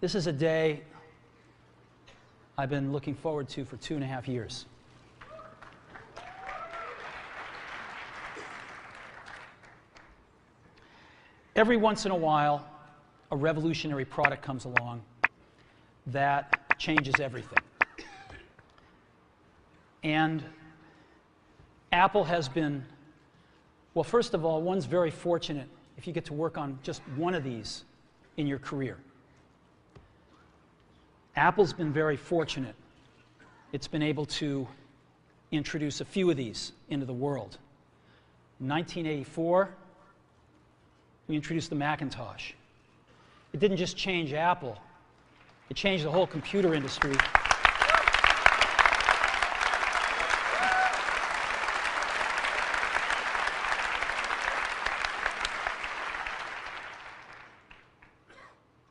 This is a day I've been looking forward to for 2.5 years. Every once in a while, a revolutionary product comes along that changes everything. And Apple has been, well, first of all, one's very fortunate if you get to work on just one of these in your career. Apple's been very fortunate. It's been able to introduce a few of these into the world. In 1984, we introduced the Macintosh. It didn't just change Apple, it changed the whole computer industry.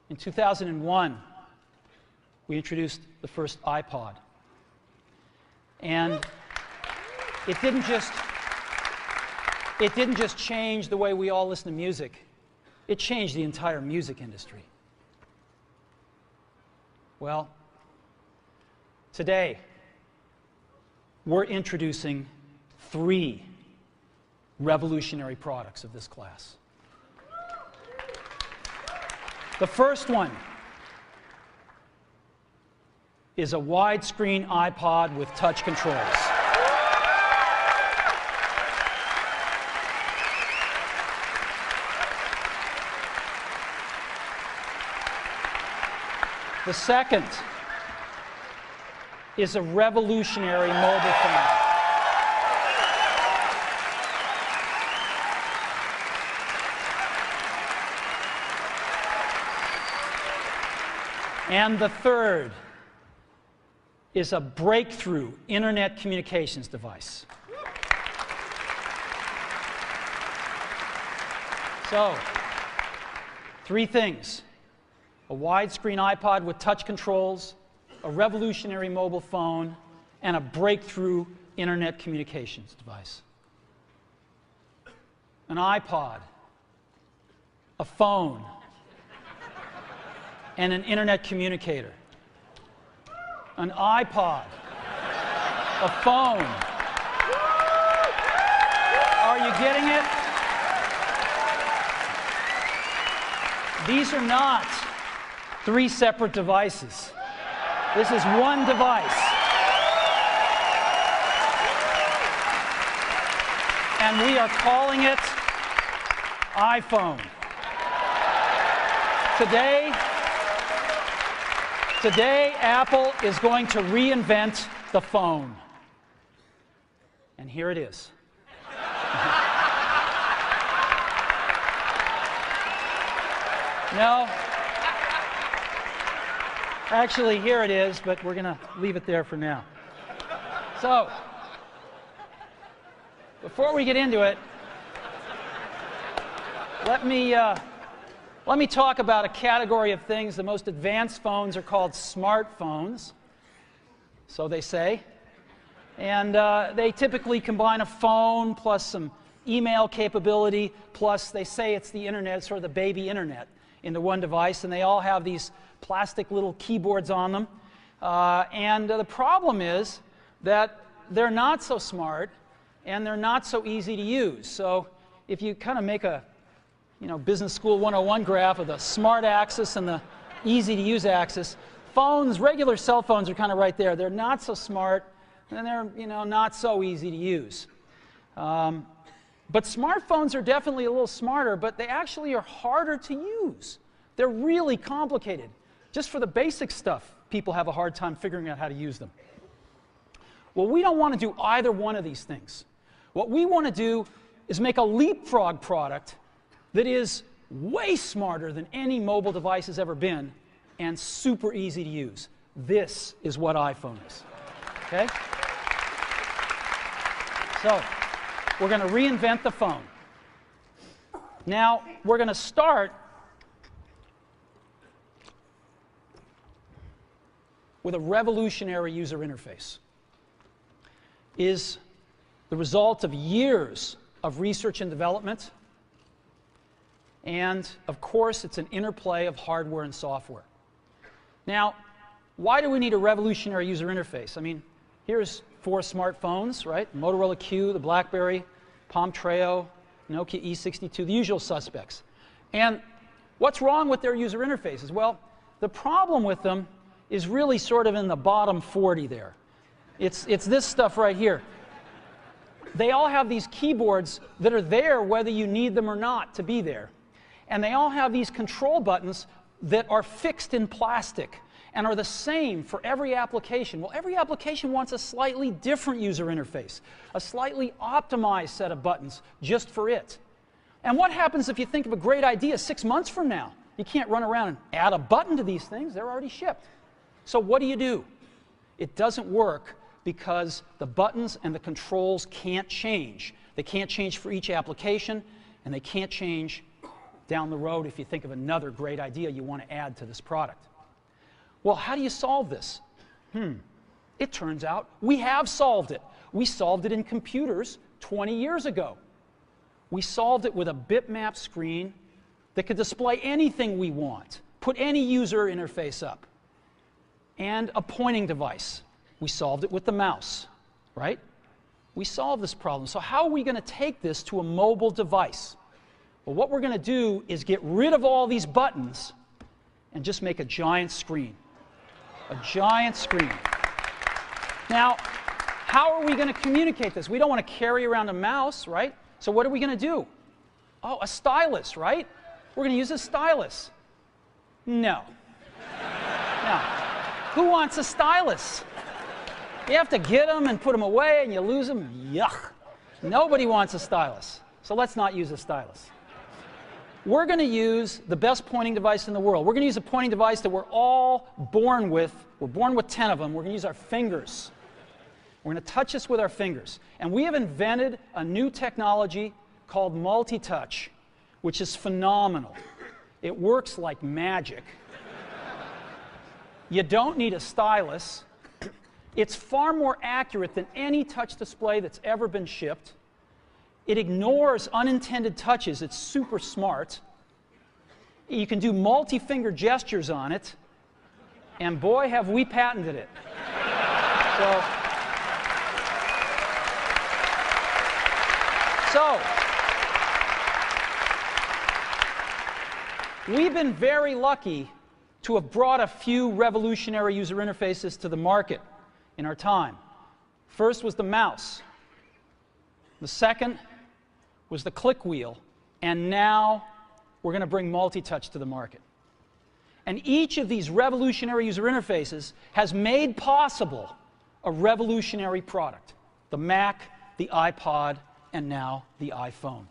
In 2001, we introduced the first iPod. And it didn't just change the way we all listen to music. It changed the entire music industry. Well, today, we're introducing 3 revolutionary products of this class. The first one is a widescreen iPod with touch controls. The second is a revolutionary mobile phone. And the third is a breakthrough internet communications device. So, 3 things: a widescreen iPod with touch controls, a revolutionary mobile phone, and a breakthrough internet communications device. An iPod, a phone, and an internet communicator. An iPod, a phone. Are you getting it? These are not 3 separate devices. This is one device. And we are calling it iPhone. Today, Apple is going to reinvent the phone. And here it is. No. Actually, here it is, but we're going to leave it there for now. So, before we get into it, let me talk about a category of things. The most advanced phones are called smartphones, so they say. And they typically combine a phone plus some email capability, plus they say it's the internet, sort of the baby internet, into one device, and they all have these plastic little keyboards on them. And the problem is that they're not so smart, and they're not so easy to use. So if you kind of make a Business School 101 graph of the smart axis and the easy to use axis, phones, regular cell phones are kind of right there. They're not so smart, and they're not so easy to use. But smartphones are definitely a little smarter, but they actually are harder to use. They're really complicated. Just for the basic stuff, people have a hard time figuring out how to use them. Well, we don't want to do either one of these things. What we want to do is make a leapfrog product that is way smarter than any mobile device has ever been and super easy to use. This is what iPhone is. Okay? So, we're going to reinvent the phone. Now, we're going to start with a revolutionary user interface. Is the result of years of research and development. And, of course, it's an interplay of hardware and software. Now, why do we need a revolutionary user interface? I mean, here's 4 smartphones, right? Motorola Q, the BlackBerry, Palm Treo, Nokia E62, the usual suspects. And what's wrong with their user interfaces? Well, the problem with them is really sort of in the bottom 40 there. It's this stuff right here. They all have these keyboards that are there whether you need them or not to be there. And they all have these control buttons that are fixed in plastic and are the same for every application. Well, every application wants a slightly different user interface, a slightly optimized set of buttons just for it. And what happens if you think of a great idea 6 months from now? You can't run around and add a button to these things. They're already shipped. So what do? It doesn't work because the buttons and the controls can't change. They can't change for each application, and they can't change down the road if you think of another great idea you want to add to this product. Well, how do you solve this? It turns out we have solved it. We solved it in computers 20 years ago. We solved it with a bitmap screen that could display anything we want, put any user interface up, and a pointing device. We solved it with the mouse, right? We solved this problem. So how are we going to take this to a mobile device? Well, what we're going to do is get rid of all these buttons and just make a giant screen. A giant screen. Now, how are we going to communicate this? We don't want to carry around a mouse, right? So what are we going to do? Oh, a stylus, right? We're going to use a stylus. No. No. Who wants a stylus? You have to get them and put them away and you lose them. Yuck. Nobody wants a stylus. So let's not use a stylus. We're going to use the best pointing device in the world. We're going to use a pointing device that we're all born with. We're born with 10 of them. We're going to use our fingers. We're going to touch this with our fingers. And we have invented a new technology called multi-touch, which is phenomenal. It works like magic. You don't need a stylus. It's far more accurate than any touch display that's ever been shipped. It ignores unintended touches. It's super smart. You can do multi-finger gestures on it. And boy, have we patented it. So, we've been very lucky to have brought a few revolutionary user interfaces to the market in our time. First was the mouse. The second was the click wheel. And now we're going to bring multi-touch to the market. And each of these revolutionary user interfaces has made possible a revolutionary product. The Mac, the iPod, and now the iPhone.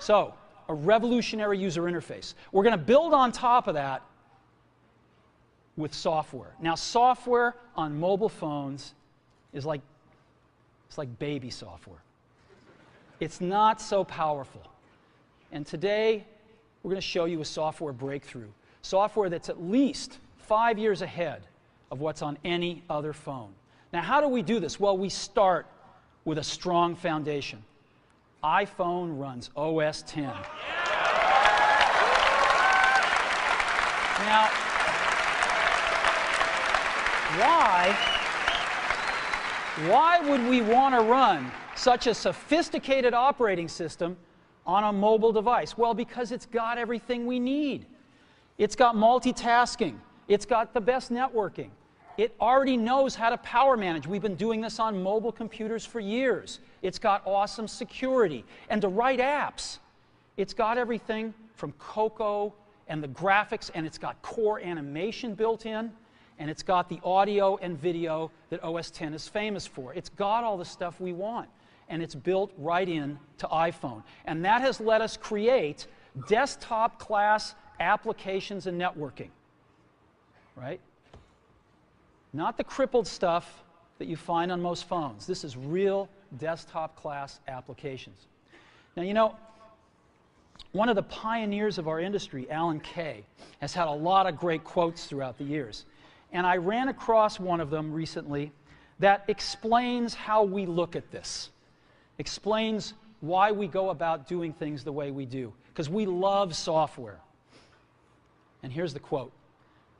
So, a revolutionary user interface. We're going to build on top of that with software. Now, software on mobile phones is like, it's like baby software. It's not so powerful. And today, we're going to show you a software breakthrough. Software that's at least 5 years ahead of what's on any other phone. Now, how do we do this? Well, we start with a strong foundation. iPhone runs OS 10. Now, why would we want to run such a sophisticated operating system on a mobile device? Well, because it's got everything we need. It's got multitasking. It's got the best networking. It already knows how to power manage. We've been doing this on mobile computers for years. It's got awesome security. And to write apps, it's got everything from Cocoa and the graphics, and it's got core animation built in, and it's got the audio and video that OS X is famous for. It's got all the stuff we want, and it's built right in to iPhone. And that has let us create desktop-class applications and networking, right? Not the crippled stuff that you find on most phones. This is real desktop-class applications. Now, you know, one of the pioneers of our industry, Alan Kay, has had a lot of great quotes throughout the years. And I ran across one of them recently that explains how we look at this, explains why we go about doing things the way we do, because we love software. And here's the quote.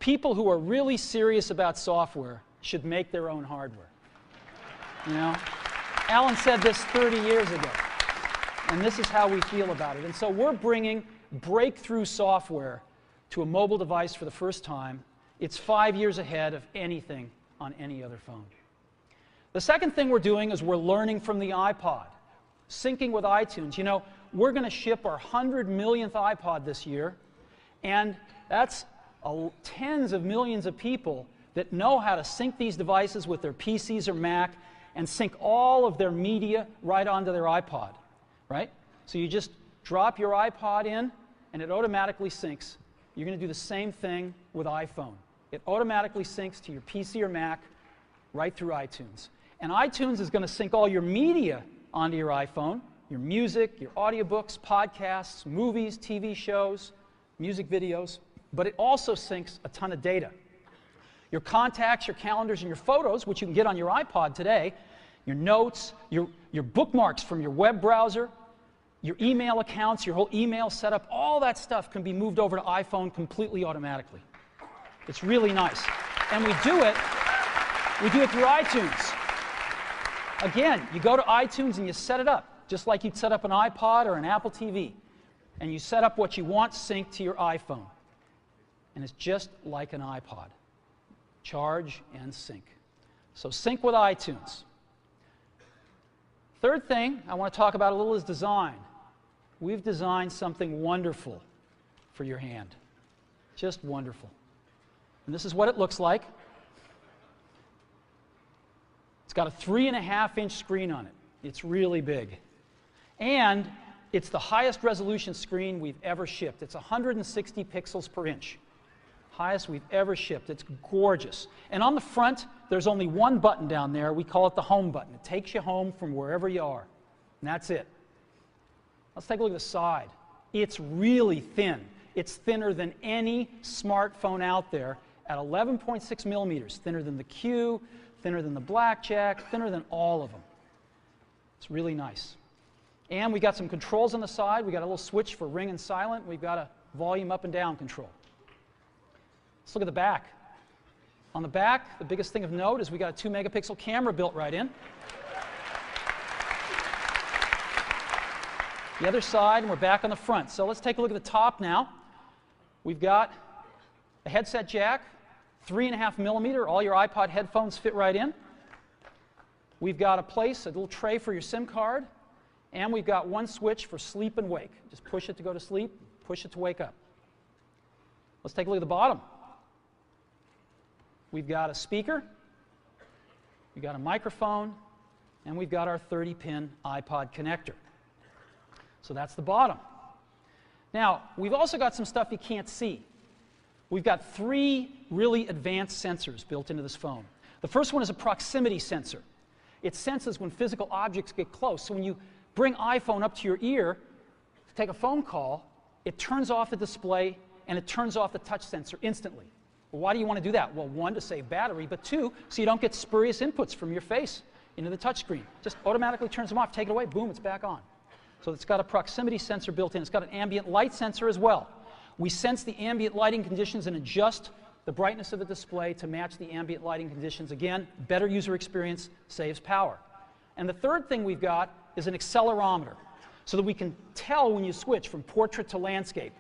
people who are really serious about software should make their own hardware. You know? Alan said this 30 years ago, and this is how we feel about it. And so we're bringing breakthrough software to a mobile device for the first time. It's 5 years ahead of anything on any other phone. The second thing we're doing is we're learning from the iPod, syncing with iTunes. You know, we're going to ship our 100 millionth iPod this year, and that's tens of millions of people that know how to sync these devices with their PCs or Mac and sync all of their media right onto their iPod, right? So you just drop your iPod in, and it automatically syncs. You're going to do the same thing with iPhone. It automatically syncs to your PC or Mac right through iTunes. And iTunes is going to sync all your media onto your iPhone, your music, your audiobooks, podcasts, movies, TV shows, music videos, but it also syncs a ton of data. Your contacts, your calendars, and your photos, which you can get on your iPod today, your notes, your bookmarks from your web browser, your email accounts, your whole email setup, all that stuff can be moved over to iPhone completely automatically. It's really nice. And we do it through iTunes. Again, you go to iTunes and you set it up, just like you'd set up an iPod or an Apple TV. And you set up what you want synced to your iPhone. And it's just like an iPod. Charge and sync. So sync with iTunes. Third thing I want to talk about a little is design. We've designed something wonderful for your hand. Just wonderful. And this is what it looks like. It's got a 3.5-inch screen on it. It's really big. And it's the highest resolution screen we've ever shipped. It's 160 pixels per inch. Highest we've ever shipped. It's gorgeous. And on the front, there's only one button down there. We call it the home button. It takes you home from wherever you are. And that's it. Let's take a look at the side. It's really thin. It's thinner than any smartphone out there at 11.6 millimeters. Thinner than the Q, thinner than the Blackjack, thinner than all of them. It's really nice. And we got some controls on the side. We got a little switch for ring and silent. We've got a volume up and down control. Let's look at the back. On the back, the biggest thing of note is we got a 2-megapixel camera built right in. The other side, and we're back on the front. So let's take a look at the top now. We've got a headset jack, 3.5 millimeter. All your iPod headphones fit right in. We've got a little tray for your SIM card. And we've got one switch for sleep and wake. Just push it to go to sleep, push it to wake up. Let's take a look at the bottom. We've got a speaker, we've got a microphone, and we've got our 30-pin iPod connector. So that's the bottom. Now, we've also got some stuff you can't see. We've got 3 really advanced sensors built into this phone. The first one is a proximity sensor. It senses when physical objects get close. So when you bring iPhone up to your ear to take a phone call, it turns off the display and it turns off the touch sensor instantly. Well, why do you want to do that? Well, 1, to save battery, but 2, so you don't get spurious inputs from your face into the touch screen. Just automatically turns them off, take it away, boom, it's back on. So it's got a proximity sensor built in. It's got an ambient light sensor as well. We sense the ambient lighting conditions and adjust the brightness of the display to match the ambient lighting conditions. Again, better user experience, saves power. And the third thing we've got is an accelerometer, so that we can tell when you switch from portrait to landscape.